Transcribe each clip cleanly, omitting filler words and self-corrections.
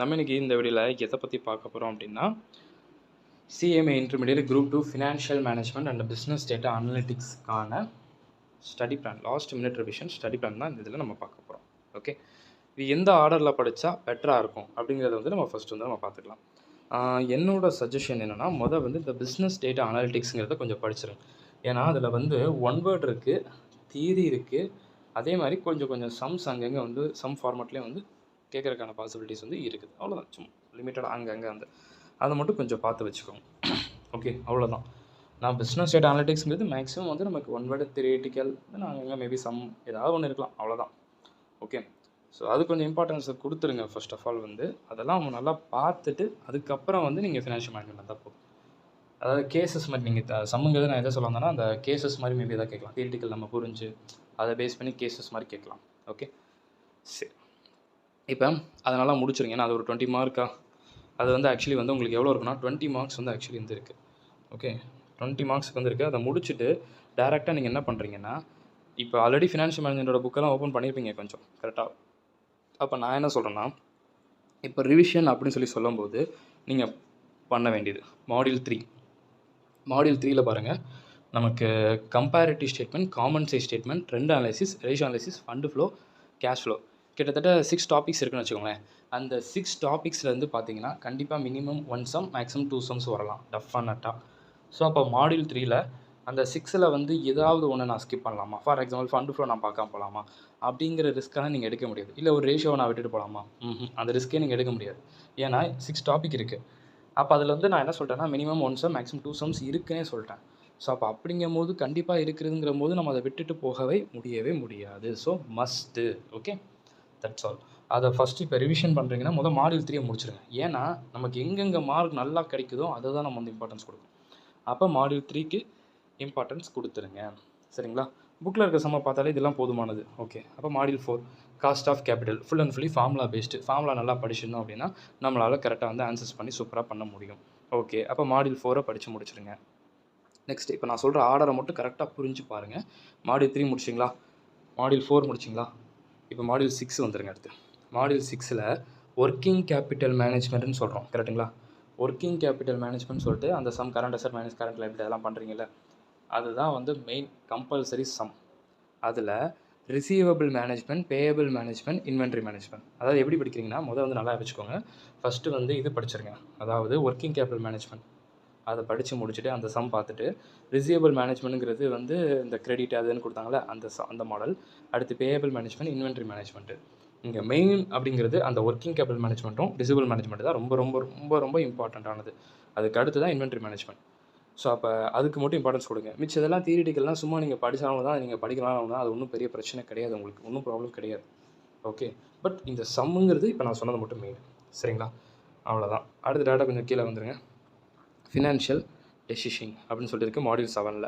நம்ம இன்னைக்கு இந்த வீடியோவில் எதை பற்றி பார்க்க போகிறோம் அப்படின்னா CMA intermediate group 2 financial management and business data அனலிட்டிக்ஸ்க்கான study plan last minute revision study plan தான் இந்த இதில் நம்ம பார்க்க போகிறோம். ஓகே, இது எந்த ஆர்டரில் படித்தா பெட்டராக இருக்கும் அப்படிங்கிறத வந்து நம்ம ஃபஸ்ட் வந்து நம்ம பார்த்துக்கலாம். என்னோட சஜஷன் என்னென்னா வந்து இந்த பிஸ்னஸ் டேட்டா அனலிட்டிக்ஸுங்கிறத கொஞ்சம் படிச்சிருங்க. ஏன்னா அதில் வந்து ஒன் வேர்ட் இருக்குது, தியரி இருக்குது, அதே மாதிரி கொஞ்சம் சம்ஸ் அங்கங்கே வந்து சம் ஃபார்மேட்லேயும் வந்து கேட்குறதுக்கான பாசிபிலிட்டிஸ் வந்து இருக்குது. அவ்வளோதான், சும்மா லிமிட்டடாக அங்கங்கே அதை மட்டும் கொஞ்சம் பார்த்து வச்சுக்கோங்க. ஓகே, அவ்வளோதான். நான் பிஸ்னஸ் டேட்டா அனலிட்டிக்ஸ்ங்கிறது மேக்ஸிமம் வந்து நமக்கு ஒன் வேர்டு தியரிட்டிக்கல், அங்கங்கே மேபி சம் ஏதாவது ஒன்று இருக்கலாம், அவ்வளோதான். ஓகே, ஸோ அது கொஞ்சம் இம்பார்ட்டன்ஸை கொடுத்துருங்க. ஃபர்ஸ்ட் ஆஃப் ஆல் வந்து அதெல்லாம் அவங்க நல்லா பார்த்துட்டு அதுக்கப்புறம் வந்து நீங்கள் ஃபினான்ஷியல் மேனேஜ்மெண்ட் தான் போகும். அதாவது கேசஸ் மாதிரி நீங்கள் சம்முங்கிறது நான் எதை சொல்ல வந்தேன்னா அந்த கேசஸ் மாதிரி மேபி எதாவது கேட்கலாம். தியரிட்டிக்கல் நம்ம புரிஞ்சு அதை பேஸ் பண்ணி கேசஸ் மாதிரி கேட்கலாம். ஓகே, சரி, இப்போ அதனால் முடிச்சிருங்க. ஏன்னா அது ஒரு 20 மார்க்கா, அது வந்து ஆக்சுவலி வந்து உங்களுக்கு எவ்வளோ இருக்குன்னா 20 மார்க்ஸ் வந்து ஆக்சுவலி வந்து இருக்குது. ஓகே, 20 மார்க்ஸ்க்கு வந்து இருக்குது. அதை முடிச்சுட்டு டேரெக்டாக நீங்கள் என்ன பண்ணுறீங்கன்னா, இப்போ ஆல்ரெடி ஃபினான்ஷியல் மேனேஜ்மெண்ட்டோட புக்கெல்லாம் ஓப்பன் பண்ணியிருப்பீங்க கொஞ்சம் கரெக்டாக. அப்போ நான் என்ன சொல்கிறேன்னா, இப்போ ரிவிஷன் அப்படின்னு சொல்லும்போது நீங்கள் பண்ண வேண்டியது மாடியூல் 3ல் பாருங்கள், நமக்கு comparative statement, common size statement, trend analysis, ratio analysis, fund flow, cash flow, கிட்டத்தட்ட 6 டாபிக்ஸ் இருக்குன்னு வச்சுக்கோங்களேன். அந்த 6 டாபிக்ஸ்லேருந்து பார்த்தீங்கன்னா கண்டிப்பாக மினிமம் 1 சம் மேக்ஸிமம் 2 சம்ஸ் வரலாம் டெஃபினட்டாக. ஸோ அப்போ மாடியூல் 3ல் அந்த 6ல் வந்து ஏதாவது ஒன்று நான் ஸ்கிப் பண்ணலாமா? ஃபார் எக்ஸாம்பிள் ஃபண்டு ஃப்ளோ நான் பார்க்காம போகலாமா? அப்படிங்கிற ரிஸ்க்கெல்லாம் நீங்கள் எடுக்க முடியாது. இல்லை ஒரு ரேஷியோவை நான் விட்டுட்டு போகலாமா? அந்த ரிஸ்க்கே நீங்கள் எடுக்க முடியாது. ஏன்னா 6 டாபிக் இருக்குது. அப்போ அதில் வந்து நான் என்ன சொல்லிட்டேன்னா மினிமம் 1 சம் மேக்ஸிமம் 2 சம்ஸ் இருக்குன்னே சொல்லிட்டேன். ஸோ அப்போ அப்படிங்கும் போது கண்டிப்பாக இருக்குதுங்கிற போது நம்ம அதை விட்டுட்டு போகவே முடியாது. So must. Okay, that's all. அதை ஃபஸ்ட்டு இப்போ ரிவிஷன் பண்ணுறீங்கன்னா மாடியூல் 3 முடிச்சிருங்க. ஏன்னா நமக்கு எங்கெங்கே மார்க் நல்லா கிடைக்குதோ அதை தான் நம்ம வந்து இம்பார்ட்டன்ஸ் கொடுக்கணும். அப்போ மாடியூல் 3க்கு இம்பார்ட்டன்ஸ் கொடுத்துருங்க. சரிங்களா? புக்கில் இருக்க சம்ம பார்த்தாலே இதெல்லாம் போதுமானது. ஓகே, அப்போ module 4 cost of capital full and fully formula based. Formula நல்லா படிச்சிருந்தோம் அப்படின்னா நம்மளால் கரெக்டாக வந்து ஆன்சர்ஸ் பண்ணி சூப்பராக பண்ண முடியும். ஓகே, அப்போ மாடியூல் 4 படித்து முடிச்சிருங்க. நெக்ஸ்ட் இப்போ நான் சொல்கிற ஆர்டரை மட்டும் கரெக்டாக புரிஞ்சு பாருங்கள். மாடியூல் 3 முடிச்சிங்களா? மாடியூல் 4 முடிச்சிங்களா? இப்போ மாடியூல் 6 வந்துருங்க. அடுத்து மாடியூல் 6ல் ஒர்க்கிங் கேபிட்டல் மேனேஜ்மெண்ட்னு சொல்கிறோம், கரெக்டுங்களா? ஒர்க்கிங் கேபிட்டல் மேனேஜ்மெண்ட் சொல்லிட்டு அந்த sum current asset minus current liability அதெல்லாம் பண்ணுறீங்கல்ல, அதுதான் வந்து மெயின் கம்பல்சரி சம். அதில் receivable management, payable management, inventory management, அதாவது எப்படி படிக்கிறீங்கன்னா வந்து நல்லா வச்சுக்கோங்க. ஃபஸ்ட்டு வந்து இது படிச்சிருங்க, அதாவது ஒர்க்கிங் கேபிட்டல் மேனேஜ்மெண்ட் அதை படித்து முடிச்சுட்டு அந்த சம் பார்த்துட்டு ரிசீவபிள் மேனேஜ்மெண்ட்டுங்கிறது வந்து இந்த கிரெடிட் அதுன்னு கொடுத்தாங்களே அந்த மாடல். அடுத்து பேயபிள் மேனேஜ்மெண்ட், இன்வென்ட்ரி மேனேஜ்மெண்ட்டு. இங்கே மெயின் அப்படிங்கிறது அந்த ஒர்க்கிங் கேபிட்டல் மேனேஜ்மெண்ட்டும் ரிசீவபிள் மேனேஜ்மெண்ட் தான் ரொம்ப இம்பார்ட்டண்ட்டானது. அதுக்கு அடுத்து தான் இன்வென்ட்ரி மேனேஜ்மெண்ட். ஸோ அப்போ அதுக்கு மட்டும் இம்பார்ட்டன்ஸ் கொடுங்க. மிச்சம் இதெல்லாம் தியரிட்டிக்கல்லாம் சும்மா நீங்கள் படித்தாலும் தான் நீங்கள் படிக்கலாம் தான், அது ஒன்றும் பெரிய பிரச்சனை கிடையாது, உங்களுக்கு ஒன்றும் ப்ராப்ளம் கிடையாது. ஓகே, பட் இந்த சம்முங்கிறது இப்போ நான் சொன்னது மட்டும் மெயின். சரிங்களா? அவ்வளோதான். அடுத்த டேட்டா கொஞ்சம் கீழே வந்துடுங்க. ஃபினான்ஷியல் டெசிஷன் அப்படின்னு சொல்லிட்டு இருக்குது மாடியூல் 7ல்.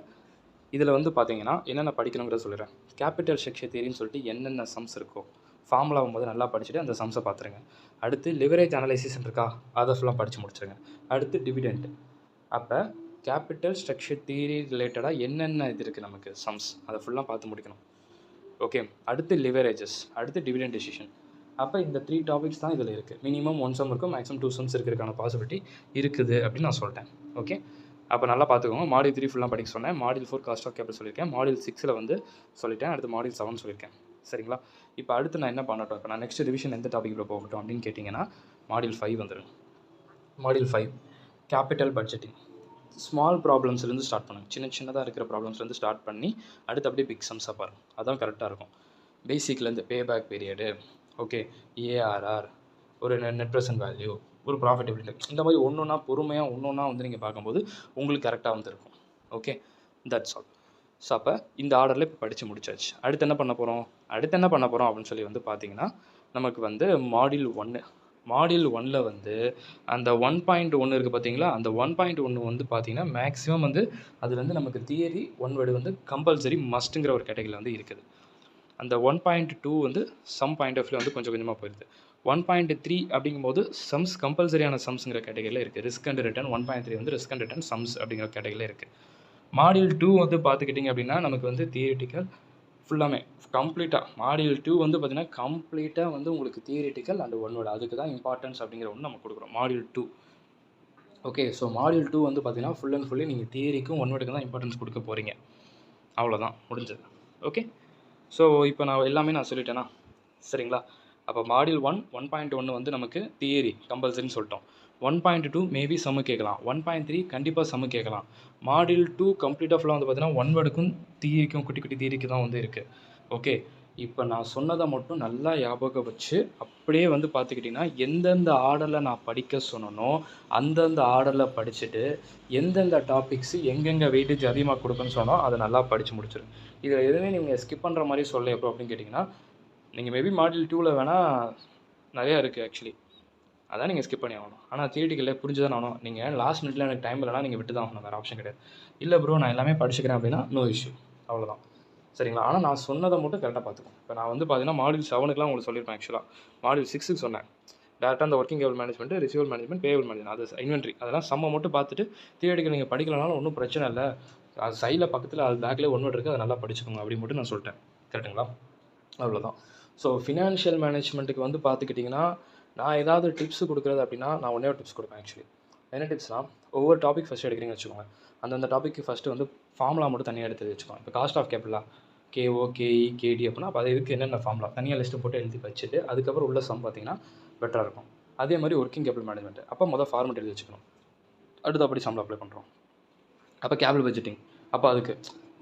இதில் வந்து பார்த்தீங்கன்னா என்னென்ன படிக்கணுங்கிறத சொல்லிடுறேன். கேபிட்டல் ஸ்ட்ரக்சர் தியரின்னு சொல்லிட்டு என்னென்ன சம்ஸ் இருக்கோ ஃபார்முலாவும் போது நல்லா படிச்சுட்டு அந்த சம்ஸை பார்த்துருங்க. அடுத்து லிவரேஜ் அனலைசிஸ் இருக்கா, அதை ஃபுல்லாக படித்து முடிச்சுருங்க. அடுத்து டிவிடெண்ட். அப்போ கேபிட்டல் ஸ்ட்ரக்சர் தியரி ரிலேட்டடாக என்னென்ன இது இருக்குது நமக்கு சம்ஸ், அதை ஃபுல்லாக பார்த்து முடிக்கணும். ஓகே, அடுத்து லிவரேஜஸ், அடுத்து டிவிடெண்ட் டெசிஷன். அப்போ இந்த 3 டாபிக்ஸ் தான் இதில் இருக்குது. மினிமம் 1 சம் இருக்கும், மேக்ஸிமம் 2 சம்ஸ் இருக்கிறதுக்கான பாசிபிலிட்டி இருக்குது அப்படின்னு நான் சொல்லிட்டேன். ஓகே, அப்போ நல்லா பார்த்துக்கோங்க. மாடியூல் 3 ஃபுல்லாக படிக்க சொன்னேன். மாடியூல் 4 காஸ்ட் ஆஃப் கேபிட்டல் சொல்லியிருக்கேன். மாடியூல் 6ல் வந்து சொல்லிட்டேன். அடுத்து மாடியூல் 7 சொல்லியிருக்கேன். சரிங்களா? இப்போ அடுத்து நான் என்ன பண்ணட்டும், இப்போ நான் நெக்ஸ்ட் ரிவிஷன் எந்த டாப்பிக்கில் போகட்டும் அப்படின்னு கேட்டிங்கன்னா மாடியூல் 5 வந்துடும். Module 5 capital budgeting. ஸ்மால் ப்ராப்ளம்ஸ்லேருந்து ஸ்டார்ட் பண்ணுங்கள். சின்னதாக இருக்கிற ப்ராப்ளம்ஸ்லேருந்து ஸ்டார்ட் பண்ணி அடுத்து அப்படியே பிக் சம்ஸாக பாருங்கள். அதுதான் கரெக்டாக இருக்கும். பேசிக்லேருந்து பேபேக் பீரியடு, ஓகே, ஏஆர்ஆர், ஒரு நெட் ப்ரெசன்ட் வேல்யூ, ஒரு ப்ராஃபிட்டபிலிட்டி, இந்த மாதிரி ஒன்றா பொறுமையாக ஒன்றா வந்து நீங்கள் பார்க்கும்போது உங்களுக்கு கரெக்டாக வந்துருக்கும். Okay, that's all. ஸோ அப்போ இந்த ஆர்டரில் இப்போ படித்து முடிச்சாச்சு. அடுத்து என்ன பண்ண போகிறோம் அப்படின்னு சொல்லி வந்து பார்த்தீங்கன்னா நமக்கு வந்து மாடியூல் 1ல் வந்து அந்த 1.1 இருக்குது பார்த்தீங்களா, அந்த 1.1 வந்து பார்த்தீங்கன்னா மேக்ஸிமம் வந்து அது வந்து நமக்கு தியரி 1 வேர்டு வந்து கம்பல்சரி மஸ்ட்டுங்கிற ஒரு கேட்டகரியில் வந்து இருக்குது. அந்த 1.2 வந்து சம் பாயிண்ட் ஆஃப் வியூ வந்து கொஞ்சமாக போயிடுது. 1.3 அப்படிங்கும்போது சம்ஸ் கம்பல்சரியான சம்ஸுங்கிற கேட்டகரியில் இருக்குது. ரிஸ்க் அண்ட் ரிட்டர்ன் 1.3 வந்து ரிஸ்க் அண்ட் ரிட்டர்ன் சம்ஸ் அப்படிங்கிற கேட்டகரியில் இருக்குது. மாடியூல் 2 வந்து பார்த்துக்கிட்டிங்க அப்படின்னா நமக்கு வந்து தியரிட்டிக்கல் ஃபுல்லாமே கம்ப்ளீட்டாக மாடியூல் 2 வந்து பார்த்தீங்கன்னா கம்ப்ளீட்டாக வந்து உங்களுக்கு தியரிட்டிக்கல் அண்ட் ஒன் வேர்டு, அதுக்கு தான் இம்பார்ட்டன்ஸ் அப்படிங்கிற ஒன்று நம்ம கொடுக்குறோம் மாடியூல் 2. ஓகே, ஸோ மாடியூல் 2 வந்து பார்த்தீங்கன்னா ஃபுல் அண்ட் ஃபுல்லி நீங்கள் தியரிக்கும் ஒன் வேர்டுக்கு தான் இம்பார்ட்டன்ஸ் கொடுக்க போகிறீங்க. அவ்வளோதான் முடிஞ்சது. ஓகே, ஸோ இப்போ நான் எல்லாமே நான் சொல்லிட்டேன்னா சரிங்களா. அப்போ மாடியூல் 1 1.1 வந்து நமக்கு தியரி கம்பல்சரின்னு சொல்லிட்டோம். 1.2 மேபி சம்மு கேட்கலாம். 1.3 கண்டிப்பாக சம்மு கேட்கலாம். மாடியூல் 2 கம்ப்ளீட்டாக ஃபுல்லாக வந்து பார்த்தீங்கன்னா ஒன் வேர்டுக்கும் தியரிக்கும் குட்டி குட்டி தியரிக்கு தான் வந்து இருக்குது. ஓகே, இப்போ நான் சொன்னதை மட்டும் நல்லா ஞாபகம் வச்சு அப்படியே வந்து பார்த்துக்கிட்டிங்கன்னா எந்தெந்த ஆர்டரில் நான் படிக்க சொன்னனோ அந்தந்த ஆர்டரில் படிச்சுட்டு எந்தெந்த டாபிக்ஸு எங்கெங்கே வெயிட்டேஜ் அதிகமாக கொடுக்குன்னு சொன்னோம் அதை நல்லா படித்து முடிச்சிடும். இதில் எதுவுமே நீங்கள் ஸ்கிப் பண்ணுற மாதிரி சொல்ல எப்போ அப்படின்னு கேட்டிங்கன்னா, நீங்கள் மேபி மாடியூல் 2ல் வேணால் நிறையா இருக்குது ஆக்சுவலி, அதான் நீங்கள் ஸ்கிப் பண்ணி ஆகணும். ஆனால் தியரிட்டிக்கலில் புரிஞ்சு தான் ஆகணும். நீங்கள் லாஸ்ட் மினிட்ல எனக்கு டைம் இல்லைனா நீங்கள் விட்டு தான் ஆகணும், வேறு ஆப்ஷன் கிடையாது. இல்லை ப்ரோ நான் எல்லாமே படிச்சுக்கிறேன் அப்படின்னா நோ இஷ்யூ, அவ்வளோதான் சரிங்களா. ஆனால் நான் சொன்னதை மட்டும் கரெக்டாக பார்த்துக்கோங்க. இப்போ நான் வந்து பார்த்தீங்கன்னா மாடியூல் 7க்குலாம் உங்களுக்கு சொல்லியிருப்பேன். ஆக்சுவலாக மாடியூல் 6க்கு சொன்னேன். டேரெக்டாக அந்த working capital management, receivable management, payable management, அது இன்வென்ட்ரி, அதெல்லாம் சம்மை மட்டும் பார்த்துட்டு தியரிட்டிக்கல் நீங்கள் படிக்கலனாலும் ஒன்றும் பிரச்சனை இல்லை, அது சைடில் பக்கத்தில் அது பேக்லேயே ஒன்று இருக்குது, அதை நல்லா படிச்சுக்கோங்க அப்படின்னு மட்டும் நான் சொல்லிட்டேன். கரெக்டுங்களா, அவ்வளோதான். ஸோ ஃபினான்ஷியல் மேனேஜ்மெண்ட்டுக்கு வந்து பார்த்துக்கிட்டிங்கன்னா நான் ஏதாவது டிப்ஸ் கொடுக்குறது அப்படின்னா நான் ஒன்றே ஒரு டிப்ஸ் கொடுப்பேன். ஆக்சுவலி என்ன டிப்ஸ்னால், ஒவ்வொரு டாபிக் ஃபஸ்ட்டு எடுக்கிறீங்கன்னு வச்சுக்கோங்க, அந்தந்த டாப்பிக்கு ஃபஸ்ட்டு வந்து ஃபார்முலா மட்டும் தனியாக எடுத்து வச்சுக்கோங்க. இப்போ காஸ்ட் ஆஃப் கேபிட்டலா கேஓ கேஇ கேடி அப்படின்னா அப்போ அது இதுக்கு என்னென்ன ஃபார்முலா தனியாக லிஸ்ட்டு போட்டு எழுதி வச்சுட்டு அதுக்கப்புறம் உள்ள சம் பார்த்தீங்கன்னா பெட்டராக இருக்கும். அதே மாதிரி ஒர்க்கிங் கேபிட்டல் மேனேஜ்மெண்ட் அப்போ மொதல் ஃபார்மெட் எழுதி வச்சுக்கணும், அடுத்து அப்படி சம்பளம் அப்ளை பண்ணுறோம். அப்போ கேபிட்டல் பட்ஜெட்டிங், அப்போ அதுக்கு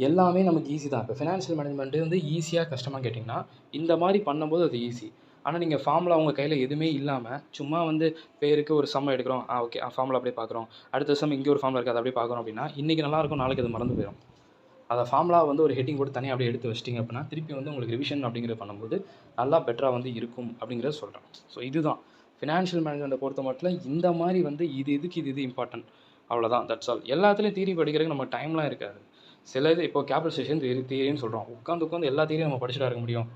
எல்லாமே நமக்கு ஈஸி தான். இப்போ ஃபினான்ஷியல் மேனேஜ்மெண்ட்டு வந்து ஈஸியாக கஷ்டமாக கேட்டிங்கன்னா இந்த மாதிரி பண்ணும்போது அது ஈஸி. ஆனால் நீங்கள் ஃபார்முலா உங்கள் கையில் எதுவுமே இல்லாமல் சும்மா வந்து பேருக்கு ஒரு சம் எடுக்கிறோம், ஓகே ஃபார்முலா அப்படியே பார்க்குறோம், அடுத்த சம் இங்கே ஒரு ஃபார்முலா இருக்குது அதை அப்படியே பார்க்குறோம் அப்படின்னா இன்றைக்கி நல்லாயிருக்கும், நாளைக்கு அது மறந்து போயிடும். அதை ஃபார்முலா வந்து ஒரு ஹெட்டிங் போட்டு தனியாக அப்படியே எடுத்து வச்சிட்டிங்க அப்படின்னா திருப்பி வந்து உங்களுக்கு ரிவிஷன் அப்படிங்கிறத பண்ணும்போது நல்லா பெட்டராக வந்து இருக்கும் அப்படிங்கிறத சொல்கிறேன். ஸோ இதுதான் ஃபினான்ஷியல் மேனேஜ்மெண்ட்டை பொறுத்த மட்டும் இந்த மாதிரி வந்து இது இம்பார்ட்டன்ட், அவ்வளோதான், தட்ஸ் ஆல். எல்லாத்துலேயும் தியரி படிக்கிறதுக்கு நம்ம டைம்லாம் இருக்காது. சில இது இப்போ கேபிட்டலைசேஷன் தியரின்னு சொல்கிறோம், உட்காந்து எல்லா தியரியும் நம்ம படிச்சுட்டா இருக்க முடியும்.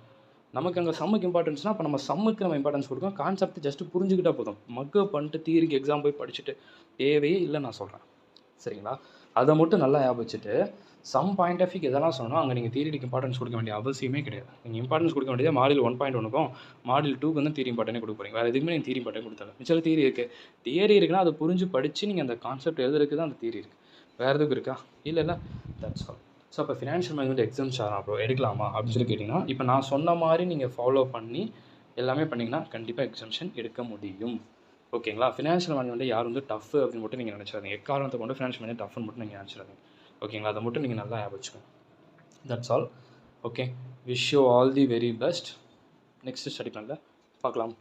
நமக்கு அங்கே சம்முக்கு இம்பார்ட்டன்ஸ்னால் அப்போ நம்ம சம்முக்கு நம்ம இம்பார்ட்டன்ஸ் கொடுக்கணும். கான்செப்ட் ஜஸ்ட்டு புரிஞ்சுக்கிட்டால் போதும். மக்கப் பண்ணிட்டு தியரிக்கு எக்ஸாம் போய் படிச்சுட்டு தேவையே இல்லை நான் சொல்கிறேன் சரிங்களா. அதை மட்டும் நல்லா ஞாபகம் வச்சுட்டு சம் பாயிண்ட் ஆஃப் வியூக்கு எதெல்லாம் சொன்னோம் அங்கே நீங்கள் தியரிக்கு இம்பார்ட்டன்ஸ் கொடுக்க வேண்டிய அவசியமே கிடையாது. நீங்கள் இம்பார்ட்டன்ஸ் கொடுக்க வேண்டியது மாடியூல் 1.1க்கும் மாடியூல் 2க்கு வந்து தியரி இம்பார்ட்டனே கொடுக்க போகிறீங்க. வேறு எதுவுமே நீங்கள் தியரி இம்பார்ட்டன் கொடுத்தால மிச்சம் தியரி இருக்குது. தியரி இருக்குன்னா அதை புரிஞ்சு படித்து நீங்கள் அந்த கான்செப்ட் எழுதுறதுக்கு தான் அந்த தியரி இருக்குது, வேறு எதுவும் இருக்கா இல்லை, தட்ஸ் ஆல். ஸோ அப்போ ஃபினான்ஷியல் மேனேஜ்மெண்ட் எக்ஸாம்ஸ் அப்புறம் எடுக்கலாமா அப்படின்னு சொல்லி கேட்டிங்கன்னா இப்போ நான் சொன்ன மாதிரி நீங்கள் ஃபாலோ பண்ணி எல்லாமே பண்ணிங்கன்னா கண்டிப்பாக எக்ஸாம்ஷன் எடுக்க முடியும். ஓகேங்களா. ஃபினான்ஷியல் மேனேஜ்மெண்ட் யார் வந்து டஃப் அப்படின்னு மட்டும் நீங்கள் நினச்சிடாதீங்க. எக்காரணத்தை கொண்டு ஃபினான்ஷியல் மேனேஜ்மெண்ட் டஃப்னு மட்டும் நீங்கள் நினச்சிடாதீங்க. ஓகேங்களா, அதை மட்டும் நீங்கள் நல்லா ஞாபகம் வச்சுக்கோங்க. That's all. Okay, wish you all the very best. Next study பிளானில் பார்க்கலாம்.